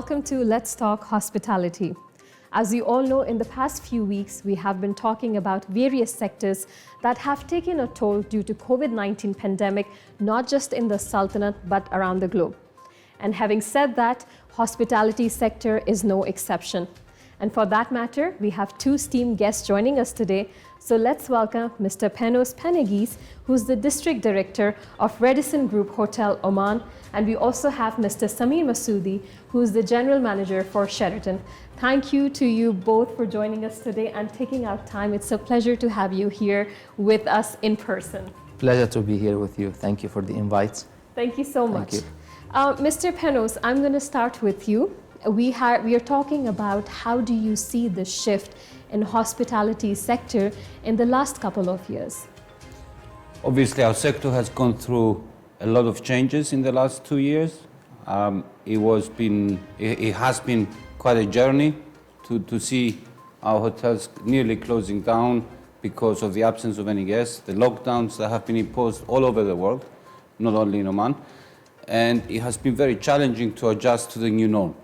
welcome to Let's Talk Hospitality. As you all know, in the past few weeks, we have been talking about various sectors that have taken a toll due to COVID-19 pandemic, not just in the Sultanate, but around the globe. And having said that, hospitality sector is no exception. And for that matter, we have two esteemed guests joining us today. So let's welcome Mr. Panos Panagis, who's the District Director of Radisson Group Hotel Oman. And we also have Mr. Samir Masoodi, who's the General Manager for Sheraton. Thank you to you both for joining us today and taking out time. It's a pleasure to have you here with us in person. Pleasure to be here with you. Thank you for the invite. Thank you so much. Thank you. Mr. Panos, I'm going to start with you. We are talking about how do you see the shift in hospitality sector in the last couple of years? Obviously, our sector has gone through a lot of changes in the last 2 years. It has been quite a journey to see our hotels nearly closing down because of the absence of any guests, the lockdowns that have been imposed all over the world, not only in Oman. And it has been very challenging to adjust to the new norm.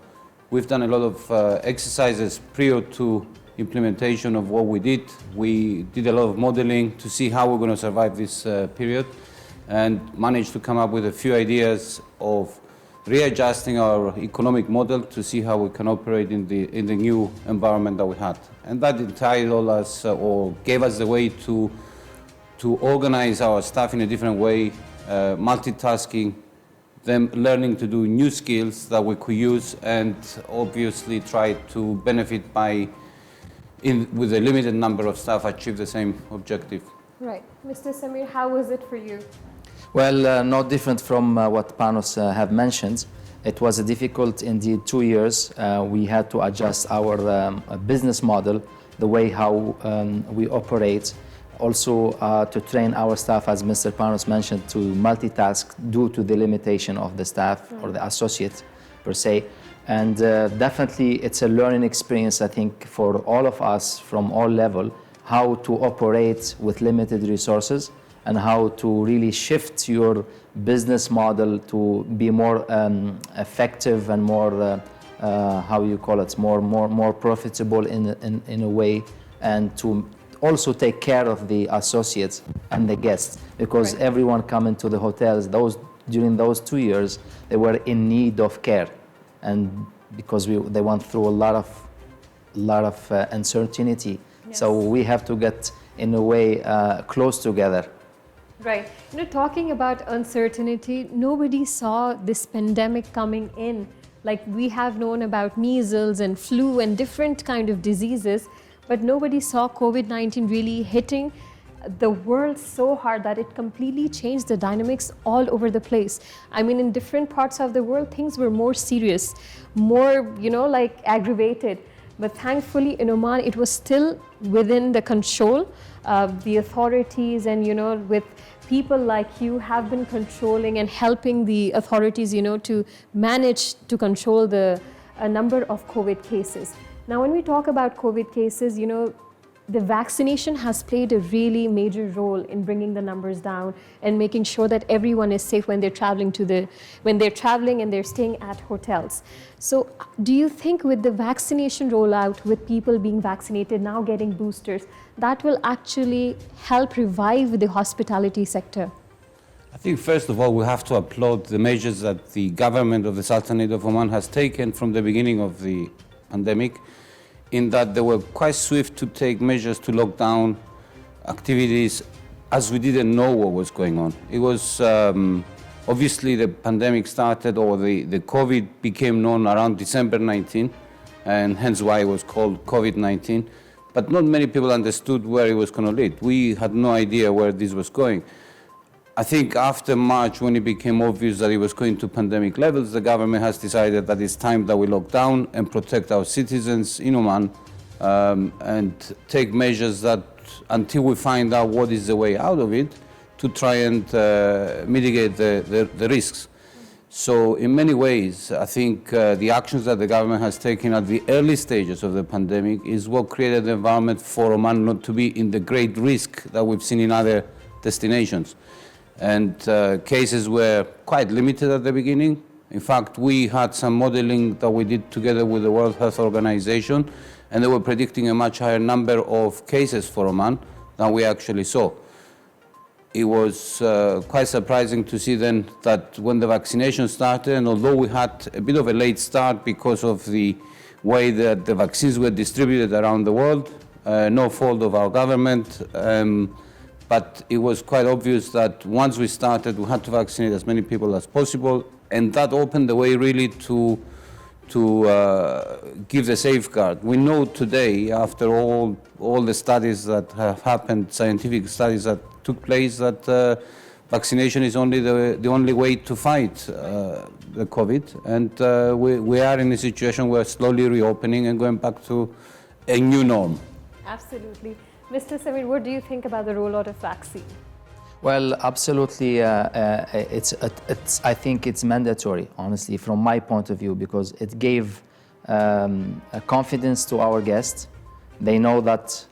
We've done a lot of exercises prior to implementation of what we did. We did a lot of modeling to see how we're going to survive this period and managed to come up with a few ideas of readjusting our economic model to see how we can operate in the new environment that we had. And that entitled us or gave us the way to organize our staff in a different way, multitasking, them learning to do new skills that we could use and obviously try to benefit with a limited number of staff achieve the same objective. Right. Mr. Samir, how was it for you? Well, no different from what Panos have mentioned. It was a difficult indeed 2 years. We had to adjust our business model, the way how we operate. Also to train our staff, as Mr. Panos mentioned, to multitask due to the limitation of the staff or the associates per se. And definitely it's a learning experience, I think, for all of us from all level, how to operate with limited resources and how to really shift your business model to be more effective and more, how you call it, more profitable in a way, and to also take care of the associates and the guests, because right. Everyone coming to the hotels during those 2 years, they were in need of care, and because they went through a lot of uncertainty. Yes. So we have to get in a way close together. Right. Talking about uncertainty, nobody saw this pandemic coming in. Like we have known about measles and flu and different kind of diseases, but nobody saw COVID-19 really hitting the world so hard that it completely changed the dynamics all over the place. I mean, in different parts of the world, things were more serious, more, like aggravated. But thankfully in Oman, it was still within the control of the authorities, and, with people like you have been controlling and helping the authorities, to manage to control a number of COVID cases. Now, when we talk about COVID cases, the vaccination has played a really major role in bringing the numbers down and making sure that everyone is safe when they're traveling and they're staying at hotels. So do you think with the vaccination rollout, with people being vaccinated, now getting boosters, that will actually help revive the hospitality sector? I think first of all, we have to applaud the measures that the government of the Sultanate of Oman has taken from the beginning of the pandemic, in that they were quite swift to take measures to lock down activities as we didn't know what was going on. It was obviously the pandemic started, or the COVID became known around December 19, and hence why it was called COVID-19. But not many people understood where it was going to lead. We had no idea where this was going. I think after March, when it became obvious that it was going to pandemic levels, the government has decided that it's time that we lock down and protect our citizens in Oman, and take measures that, until we find out what is the way out of it, to try and mitigate the risks. So in many ways, I think the actions that the government has taken at the early stages of the pandemic is what created the environment for Oman not to be in the great risk that we've seen in other destinations. And cases were quite limited at the beginning, In fact, we had some modeling that we did together with the World Health Organization, and they were predicting a much higher number of cases for Oman than we actually saw. It was quite surprising to see then that when the vaccination started, and although we had a bit of a late start because of the way that the vaccines were distributed around the world, no fault of our government, but it was quite obvious that once we started, we had to vaccinate as many people as possible, and that opened the way really to give the safeguard. We know today, after all the studies that have happened, scientific studies that took place, that vaccination is only the only way to fight the COVID. And we are in a situation where slowly reopening and going back to a new norm. Absolutely. Mr. Samir, what do you think about the rollout of vaccine? Well, absolutely. I think it's mandatory, honestly, from my point of view, because it gave a confidence to our guests. They know that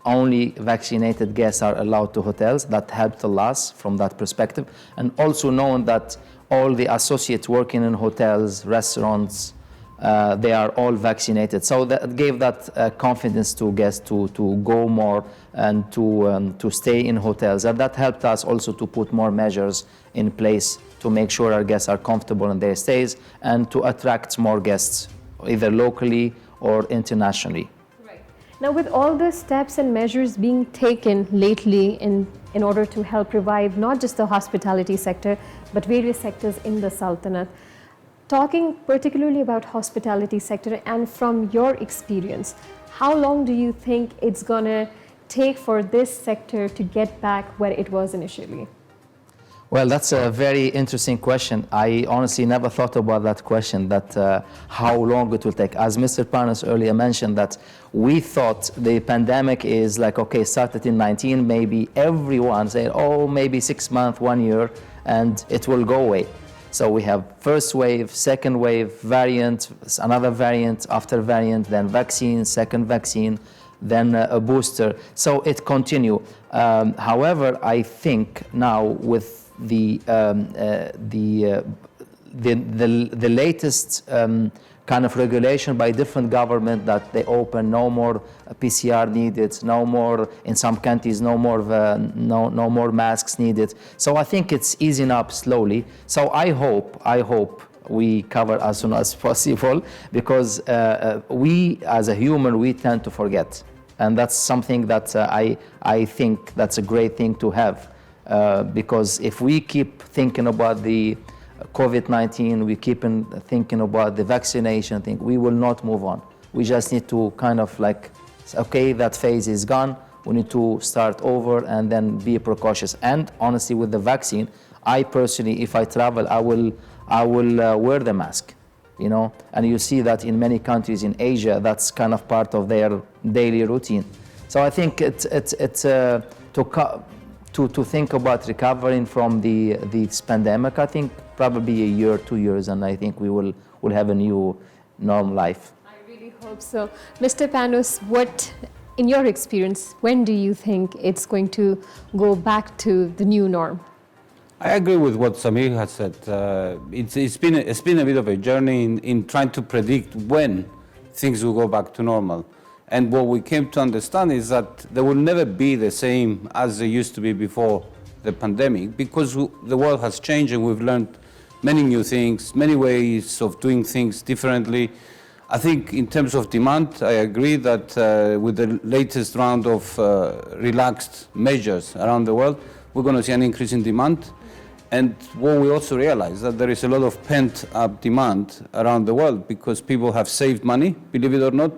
only vaccinated guests are allowed to hotels. That helped a lot from that perspective. And also knowing that all the associates working in hotels, restaurants, they are all vaccinated. So that gave that confidence to guests to go more and to stay in hotels. And that helped us also to put more measures in place to make sure our guests are comfortable in their stays and to attract more guests, either locally or internationally. Right. Now, with all the steps and measures being taken lately in order to help revive not just the hospitality sector, but various sectors in the Sultanate, talking particularly about hospitality sector and from your experience, how long do you think it's gonna take for this sector to get back where it was initially? Well, that's a very interesting question. I honestly never thought about that question, that how long it will take. As Mr. Panos earlier mentioned, that we thought the pandemic is like, okay, started in 19, maybe everyone said, oh, maybe 6 months, 1 year, and it will go away. So we have first wave, second wave, variant, another variant, after variant, then vaccine, second vaccine, then a booster. So it continue. However, I think now with the latest kind of regulation by different government that they open no more PCR needed, no more in some countries no more masks needed. So I think it's easing up slowly. So I hope we cover as soon as possible, because we as a human, we tend to forget, and that's something that I think that's a great thing to have, because if we keep thinking about the COVID-19, we keep thinking about the vaccination thing, we will not move on. We just need to kind of like, okay, that phase is gone, we need to start over and then be precautious. And honestly, with the vaccine, I personally, if I travel, I will wear the mask, you know, and you see that in many countries in Asia, that's kind of part of their daily routine. So I think it's to think about recovering from this pandemic, I think probably a year, 2 years, and I think we'll have a new normal life. I really hope so. Mr. Panos, what, in your experience, when do you think it's going to go back to the new norm? I agree with what Samir has said. It's been a bit of a journey in trying to predict when things will go back to normal. And what we came to understand is that they will never be the same as they used to be before the pandemic, because the world has changed and we've learned many new things, many ways of doing things differently. I think in terms of demand, I agree that with the latest round of relaxed measures around the world, we're going to see an increase in demand. And what we also realize that there is a lot of pent-up demand around the world because people have saved money, believe it or not.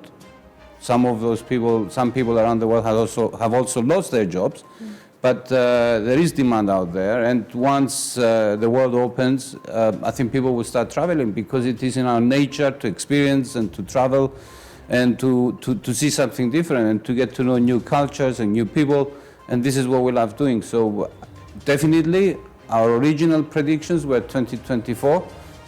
Some people around the world have also lost their jobs, but there is demand out there. And once the world opens, I think people will start traveling because it is in our nature to experience and to travel and to see something different and to get to know new cultures and new people. And this is what we love doing. So definitely our original predictions were 2024.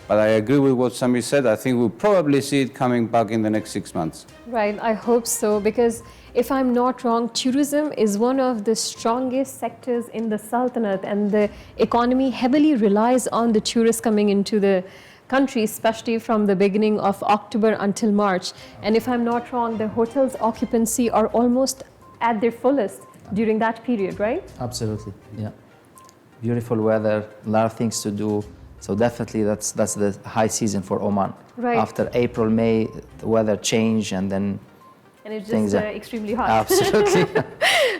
But I agree with what Samir said. I think we'll probably see it coming back in the next 6 months. Right, I hope so, because if I'm not wrong, tourism is one of the strongest sectors in the Sultanate, and the economy heavily relies on the tourists coming into the country, especially from the beginning of October until March. And if I'm not wrong, the hotels' occupancy are almost at their fullest during that period, right? Absolutely, yeah. Beautiful weather, a lot of things to do. So definitely that's the high season for Oman. Right. After April, May, the weather change and then And it's things just are- extremely hot. absolutely.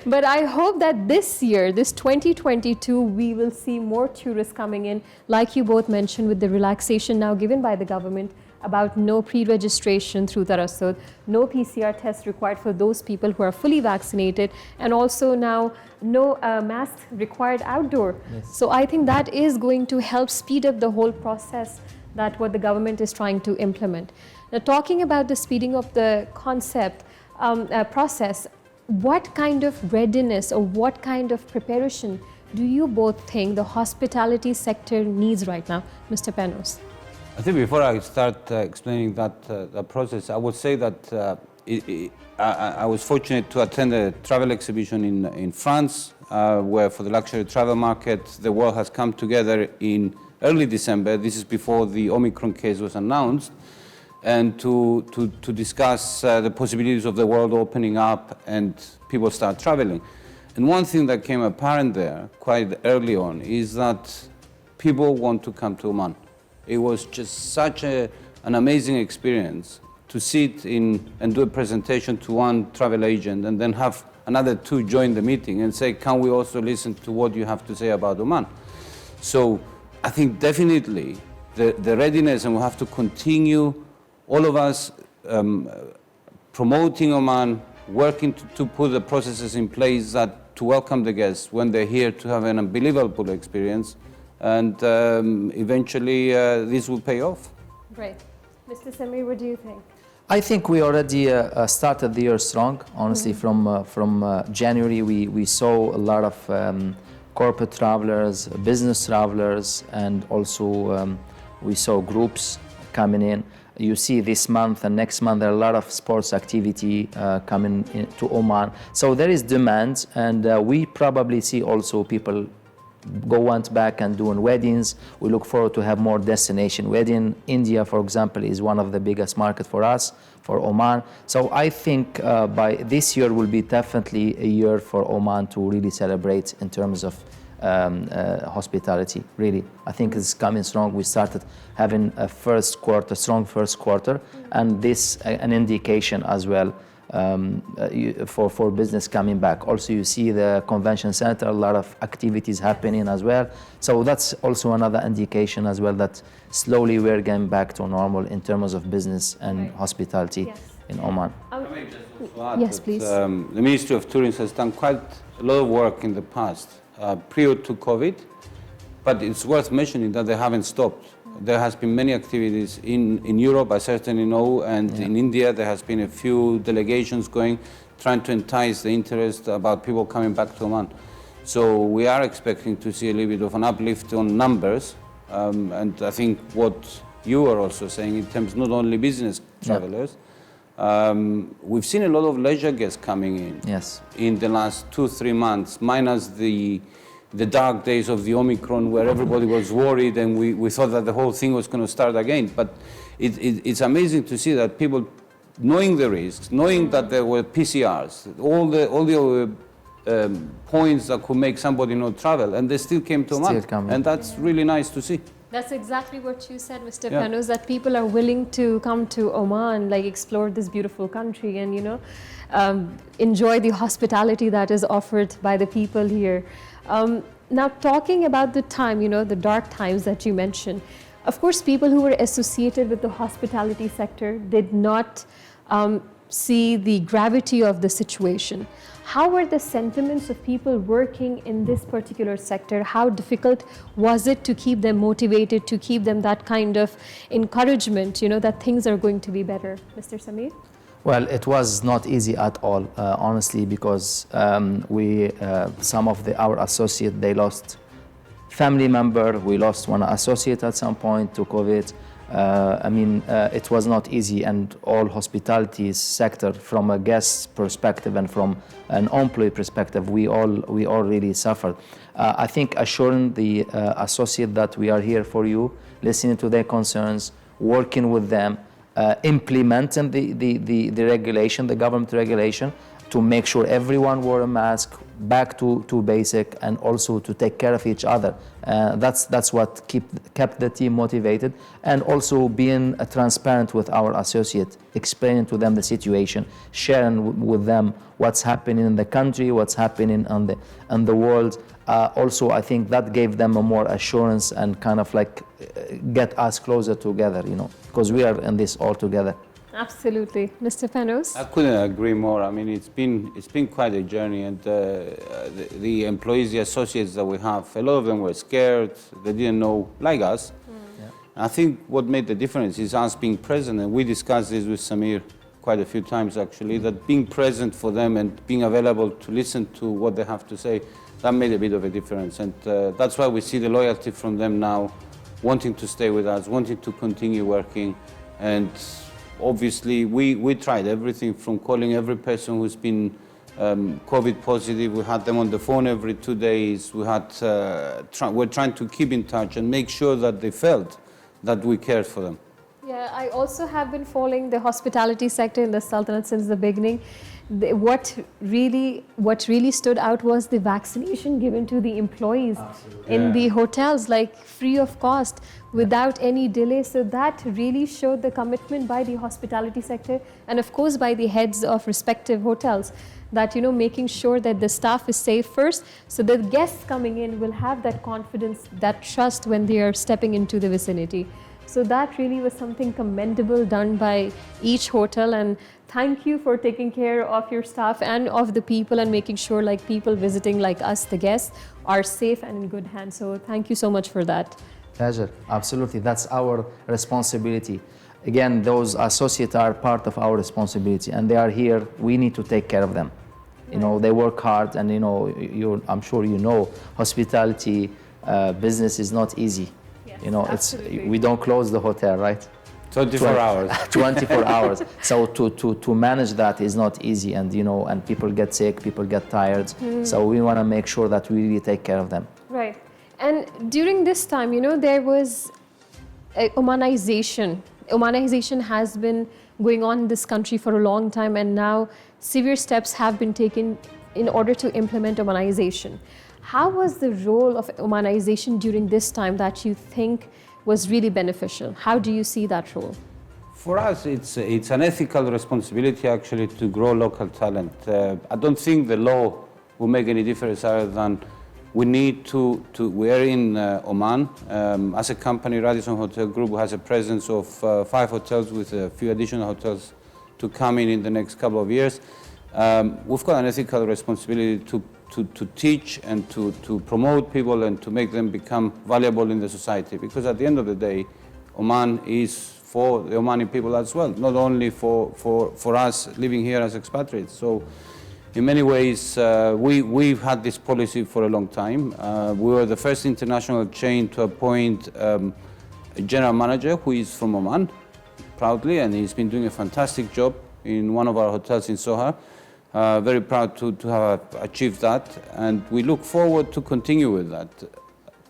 But I hope that this year, this 2022, we will see more tourists coming in, like you both mentioned, with the relaxation now given by the government about no pre-registration through Tarassud, no PCR test required for those people who are fully vaccinated, and also now no mask required outdoor. Yes. So I think that is going to help speed up the whole process that what the government is trying to implement. Now, talking about the speeding of the concept process, what kind of readiness or what kind of preparation do you both think the hospitality sector needs right now, Mr. Panos? I think before I start explaining that process, I would say that I was fortunate to attend a travel exhibition in France, where for the luxury travel market, the world has come together in early December. This is before the Omicron case was announced, and to discuss the possibilities of the world opening up and people start traveling. And one thing that came apparent there quite early on is that people want to come to Oman. It was just such an amazing experience to sit in and do a presentation to one travel agent and then have another two join the meeting and say, can we also listen to what you have to say about Oman? So I think definitely the readiness, and we have to continue, all of us promoting Oman, working to put the processes in place that to welcome the guests when they're here to have an unbelievable experience. And eventually this will pay off. Right. Mr. Samir, what do you think? I think we already started the year strong. Honestly, from January, we saw a lot of corporate travelers, business travelers, and also we saw groups coming in. You see this month and next month, there are a lot of sports activity coming to Oman. So there is demand, and we probably see also people went back and doing weddings. We look forward to have more destination wedding. India, for example, is one of the biggest market for us, for Oman. So I think by this year will be definitely a year for Oman to really celebrate in terms of hospitality, really. I think it's coming strong. We started having a strong first quarter, and this an indication as well for business coming back. Also, you see the convention center, a lot of activities happening as well. So that's also another indication as well that slowly we're getting back to normal in terms of business and hospitality in Oman. Yes, please. The Ministry of Tourism has done quite a lot of work in the past, prior to COVID, but it's worth mentioning that they haven't stopped. There has been many activities in Europe, I certainly know, and in India there has been a few delegations going, trying to entice the interest about people coming back to Oman. So we are expecting to see a little bit of an uplift on numbers, and I think what you are also saying in terms not only business travelers, we've seen a lot of leisure guests coming in in the last 2-3 months, minus the dark days of the Omicron where everybody was worried and we thought that the whole thing was going to start again. But it's amazing to see that people, knowing the risks, knowing that there were PCRs, all the points that could make somebody not travel, and they still came to Oman. And that's really nice to see. That's exactly what you said, Mr. Panos, that people are willing to come to Oman, like explore this beautiful country and, enjoy the hospitality that is offered by the people here. Now, talking about the time, the dark times that you mentioned, of course, people who were associated with the hospitality sector did not see the gravity of the situation. How were the sentiments of people working in this particular sector? How difficult was it to keep them motivated, to keep them that kind of encouragement, that things are going to be better? Mr. Samir? Well, it was not easy at all, honestly, because some of our associates, they lost family member. We lost one associate at some point to COVID, It was not easy, and all hospitality sector, from a guest perspective and from an employee perspective, we all really suffered. I think assuring the associate that we are here for you, listening to their concerns, working with them, implementing the regulation, the government regulation, to make sure everyone wore a mask, back to basic, and also to take care of each other. That's what kept the team motivated, and also being transparent with our associates, explaining to them the situation, sharing with them what's happening in the country, what's happening on the world. Also, I think that gave them a more assurance and kind of like get us closer together, because we are in this all together. Absolutely. Mr. Panos? I couldn't agree more. I mean, it's been quite a journey, and the employees, the associates that we have, a lot of them were scared. They didn't know, like us. Yeah. I think what made the difference is us being present, and we discussed this with Samir quite a few times actually, that being present for them and being available to listen to what they have to say, that made a bit of a difference. And that's why we see the loyalty from them now, wanting to stay with us, wanting to continue working. And obviously, we tried everything from calling every person who's been COVID positive. We had them on the phone every 2 days. We're trying to keep in touch and make sure that they felt that we cared for them. Yeah, I also have been following the hospitality sector in the Sultanate since the beginning. What really stood out was the vaccination given to the employees in the hotels, like free of cost, without any delay. So that really showed the commitment by the hospitality sector, and of course by the heads of respective hotels, that making sure that the staff is safe first, so the guests coming in will have that confidence, that trust when they are stepping into the vicinity. So that really was something commendable done by each hotel, and thank you for taking care of your staff and of the people, and making sure like people visiting like us, the guests, are safe and in good hands. So thank you so much for that. Pleasure, absolutely. That's our responsibility. Again, those associates are part of our responsibility, and they are here. We need to take care of them. They work hard, and I'm sure hospitality business is not easy. We don't close the hotel, right? 24 hours. 24 hours. So to manage that is not easy, and and people get sick, people get tired. So we want to make sure that we really take care of them. Right. And during this time, there was Omanization. Omanization has been going on in this country for a long time, and now severe steps have been taken in order to implement Omanization. How was the role of Omanization during this time that you think was really beneficial? How do you see that role? For us, it's an ethical responsibility actually to grow local talent. I don't think the law will make any difference other than we need we are in Oman. As a company, Radisson Hotel Group has a presence of 5 hotels with a few additional hotels to come in the next couple of years. We've got an ethical responsibility to teach and to promote people and to make them become valuable in the society. Because at the end of the day, Oman is for the Omani people as well, not only for us living here as expatriates. So in many ways, we've had this policy for a long time. We were the first international chain to appoint a general manager who is from Oman, proudly, and he's been doing a fantastic job in one of our hotels in Sohar. Very proud to have achieved that, and we look forward to continue with that.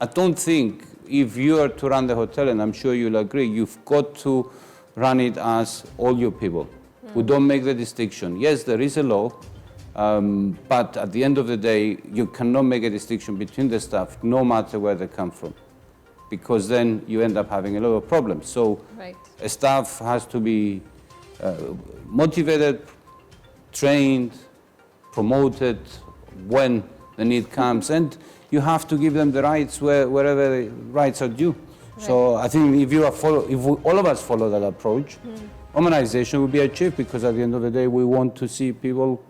I don't think if you are to run the hotel, and I'm sure you'll agree, you've got to run it as all your people. We don't make the distinction. Yes, there is a law, but at the end of the day, you cannot make a distinction between the staff, no matter where they come from, because then you end up having a lot of problems. So a staff has to be motivated, trained, promoted when the need comes, and you have to give them the rights wherever the rights are due. Right. So I think if all of us follow that approach, Omanization will be achieved, because at the end of the day, we want to see people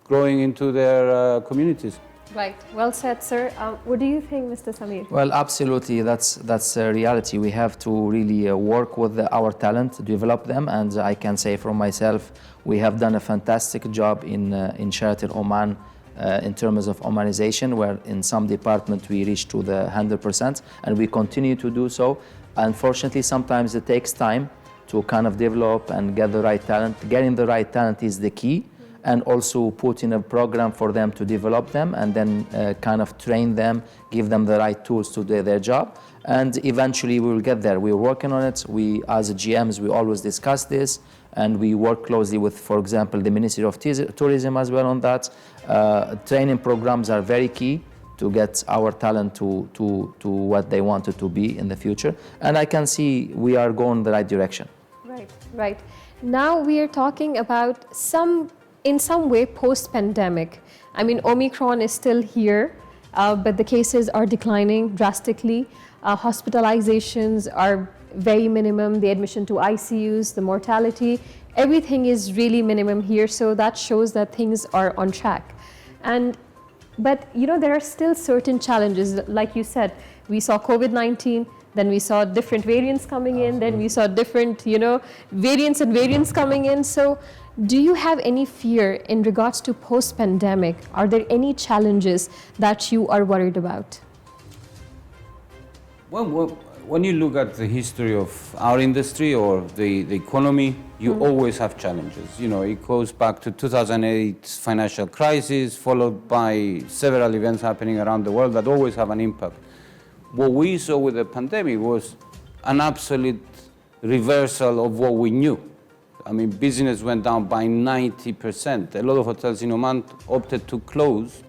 growing into their communities. Right. Well said, sir. What do you think, Mr. Samir? Well, absolutely. That's a reality. We have to really work with our talent, develop them, and I can say from myself, we have done a fantastic job in Sheraton Oman in terms of Omanization, where in some department we reached to the 100%, and we continue to do so. Unfortunately, sometimes it takes time to kind of develop and get the right talent. Getting the right talent is the key, and also put in a program for them to develop them, and then kind of train them, give them the right tools to do their job, and eventually we will get there. We're working on it. We, as GMs, we always discuss this, and we work closely with, for example, the Ministry of Tourism as well on that. Training programs are very key to get our talent to what they want it to be in the future, and I can see we are going the right direction. Right, right. Now we are talking about in some way post-pandemic. I mean, Omicron is still here, but the cases are declining drastically. Hospitalizations are very minimum. The admission to ICUs, the mortality, everything is really minimum here. So that shows that things are on track. But you know, there are still certain challenges. Like you said, we saw COVID-19, then we saw different variants coming in, then we saw different, variants coming in. So do you have any fear in regards to post-pandemic? Are there any challenges that you are worried about? Well, when you look at the history of our industry or the economy, you always have challenges. You know, it goes back to 2008 financial crisis, followed by several events happening around the world that always have an impact. What we saw with the pandemic was an absolute reversal of what we knew. I mean, business went down by 90%. A lot of hotels in Oman opted to close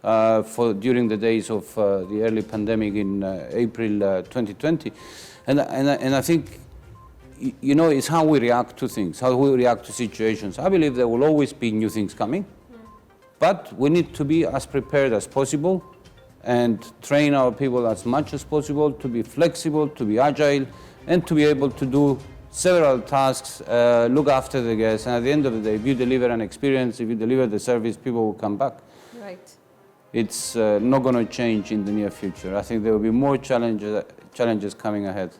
during the days of the early pandemic in April 2020. And I think, you know, it's how we react to things, how we react to situations. I believe there will always be new things coming, but we need to be as prepared as possible and train our people as much as possible to be flexible, to be agile, and to be able to do several tasks, look after the guests, and at the end of the day, if you deliver an experience, if you deliver the service, people will come back. Right. It's not going to change in the near future. I think there will be more challenges coming ahead.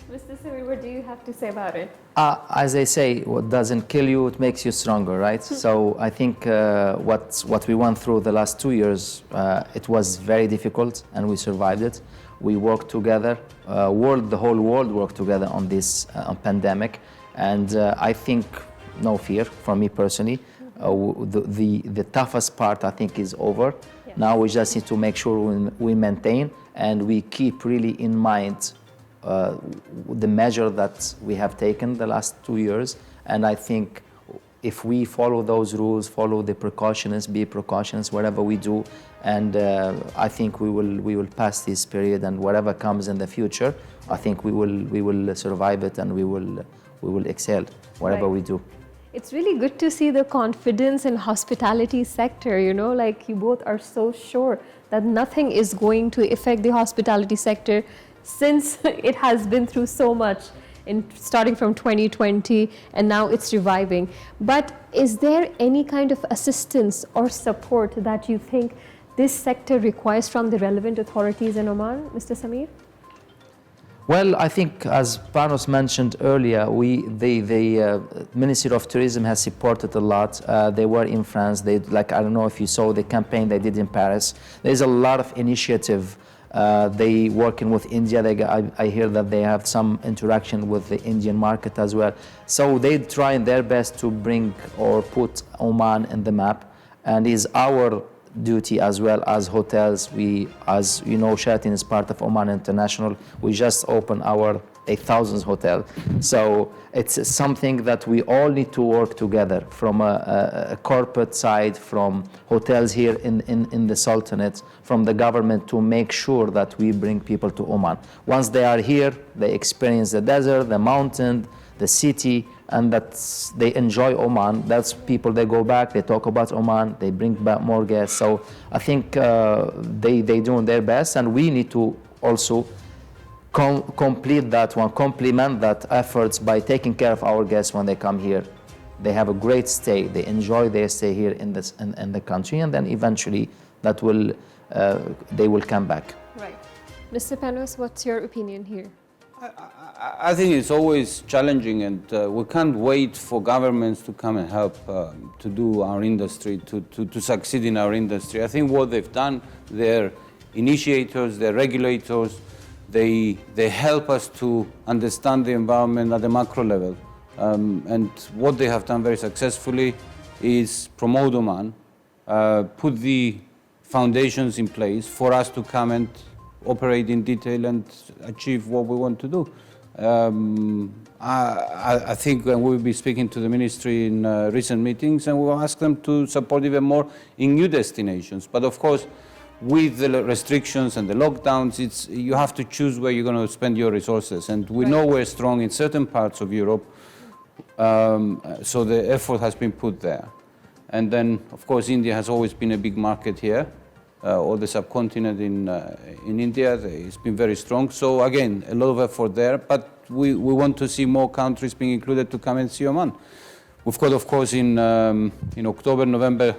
Mr. Samir, what do you have to say about it? As they say, what doesn't kill you, it makes you stronger, right? So I think what we went through the last 2 years, it was very difficult, and we survived it. We worked together, the whole world worked together on this pandemic, and I think no fear from me personally. The toughest part, I think, is over. Yes. Now we just need to make sure we maintain and we keep really in mind the measure that we have taken the last 2 years. And I think if we follow those rules, follow the precautions, be precautions, whatever we do, and I think we will pass this period, and whatever comes in the future, I think we will survive it, and we will excel whatever we do. It's really good to see the confidence in hospitality sector, you know, like you both are so sure that nothing is going to affect the hospitality sector since it has been through so much, starting from 2020, and now it's reviving. But is there any kind of assistance or support that you think this sector requires from the relevant authorities in Oman, Mr. Samir? Well, I think, as Panos mentioned earlier, the Ministry of Tourism has supported a lot. They were in France. I don't know if you saw the campaign they did in Paris. There's a lot of initiative. They working with India. I hear that they have some interaction with the Indian market as well. So they trying their best to bring or put Oman in the map, and is our duty as well as hotels. We, as you know, Sheraton is part of Oman International. We just opened our 8,000th hotel. So it's something that we all need to work together from a corporate side, from hotels here in the Sultanate, from the government, to make sure that we bring people to Oman. Once they are here, they experience the desert, the mountain, the city, and that's, they enjoy Oman. That's people, they go back, they talk about Oman, they bring back more guests. So I think they doing their best, and we need to also complete that one, complement that efforts by taking care of our guests when they come here. They have a great stay, they enjoy their stay here in the country, and then eventually that will they will come back. Right. Mr. Panos, what's your opinion here? I think it's always challenging, and we can't wait for governments to come and help to do our industry, to succeed in our industry. I think what they've done, they're initiators, they're regulators, They help us to understand the environment at the macro level. And what they have done very successfully is promote Oman, put the foundations in place for us to come and operate in detail and achieve what we want to do. I think we will be speaking to the ministry in recent meetings, and we will ask them to support even more in new destinations. But of course, with the restrictions and the lockdowns, you have to choose where you're going to spend your resources. And we know we're strong in certain parts of Europe, so the effort has been put there. And then, of course, India has always been a big market here, or the subcontinent in India. It's been very strong. So again, a lot of effort there, but we want to see more countries being included to come and see Oman. We've got, of course, in October, November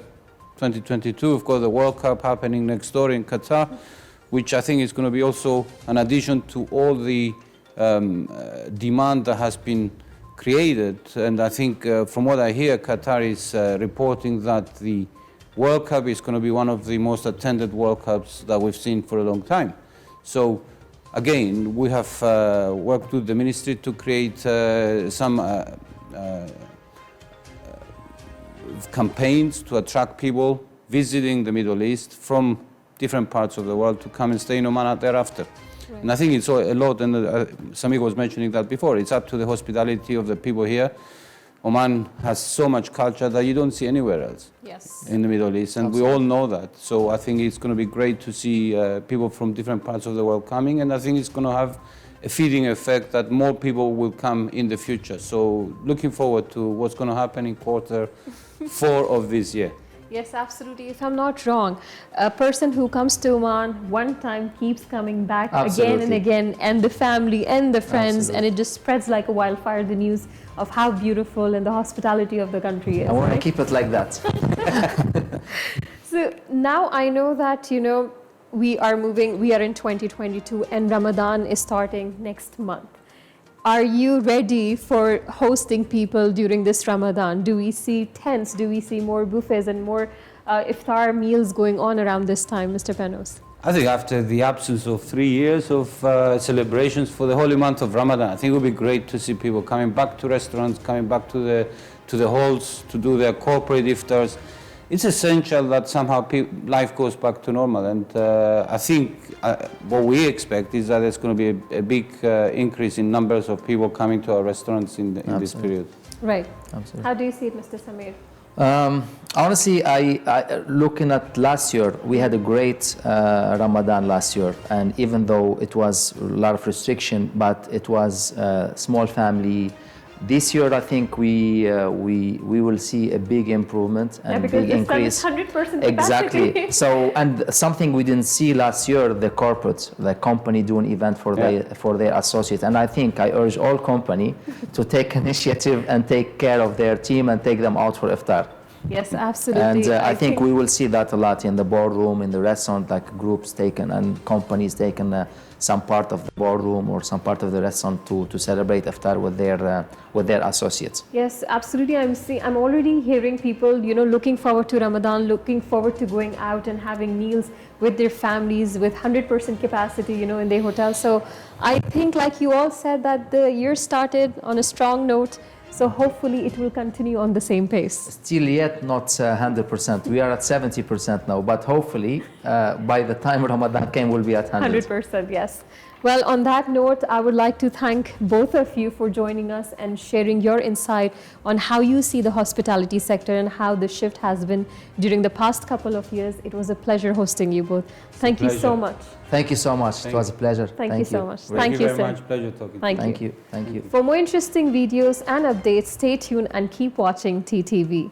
2022, we've got the World Cup happening next door in Qatar, which I think is going to be also an addition to all the demand that has been created. And I think from what I hear, Qatar is reporting that the World Cup is going to be one of the most attended World Cups that we've seen for a long time. So again, we have worked with the ministry to create some campaigns to attract people visiting the Middle East from different parts of the world to come and stay in Oman thereafter. Right. And I think it's a lot, and Samir was mentioning that before, it's up to the hospitality of the people here. Oman has so much culture that you don't see anywhere else in the Middle East, and we all know that. So I think it's going to be great to see people from different parts of the world coming, and I think it's going to have a feeding effect that more people will come in the future. So looking forward to what's going to happen in Q4 of this year. Yes, absolutely. If I'm not wrong, a person who comes to Oman one time keeps coming back again and again, and the family and the friends, and it just spreads like a wildfire, the news of how beautiful and the hospitality of the country is. I want to keep it like that. So now I know that, we are in 2022 and Ramadan is starting next month. Are you ready for hosting people during this Ramadan? Do we see tents? Do we see more buffets and more iftar meals going on around this time, Mr. Panos? I think after the absence of 3 years of celebrations for the holy month of Ramadan, I think it would be great to see people coming back to restaurants, coming back to the halls to do their corporate iftars. It's essential that somehow life goes back to normal, and I think what we expect is that there's going to be a big increase in numbers of people coming to our restaurants in this period. Right. Absolutely. How do you see it, Mr. Samir? Honestly, I looking at last year, we had a great Ramadan last year, and even though it was a lot of restriction, but it was small family. This year, I think we will see a big improvement and big increase. 100% capacity. Exactly. So, and something we didn't see last year, the corporate, the company doing event for their associates. And I think I urge all company to take initiative and take care of their team and take them out for iftar. Yes, absolutely. And I think we will see that a lot in the boardroom, in the restaurant, like groups taken and companies taken some part of the boardroom or some part of the restaurant to celebrate iftar with their associates. Yes, absolutely. I'm already hearing people, looking forward to Ramadan, looking forward to going out and having meals with their families with 100% capacity, in their hotel. So I think, like you all said, that the year started on a strong note. So hopefully it will continue on the same pace. Still yet not 100%. We are at 70% now, but hopefully by the time Ramadan came, we'll be at 100%, yes. Well, on that note, I would like to thank both of you for joining us and sharing your insight on how you see the hospitality sector and how the shift has been during the past couple of years. It was a pleasure hosting you both. Thank you so much. Thank you so much. It was a pleasure. Thank you so much. Thank you very sir. much. Pleasure talking to you. Thank you. Thank you. For more interesting videos and updates, stay tuned and keep watching TTV.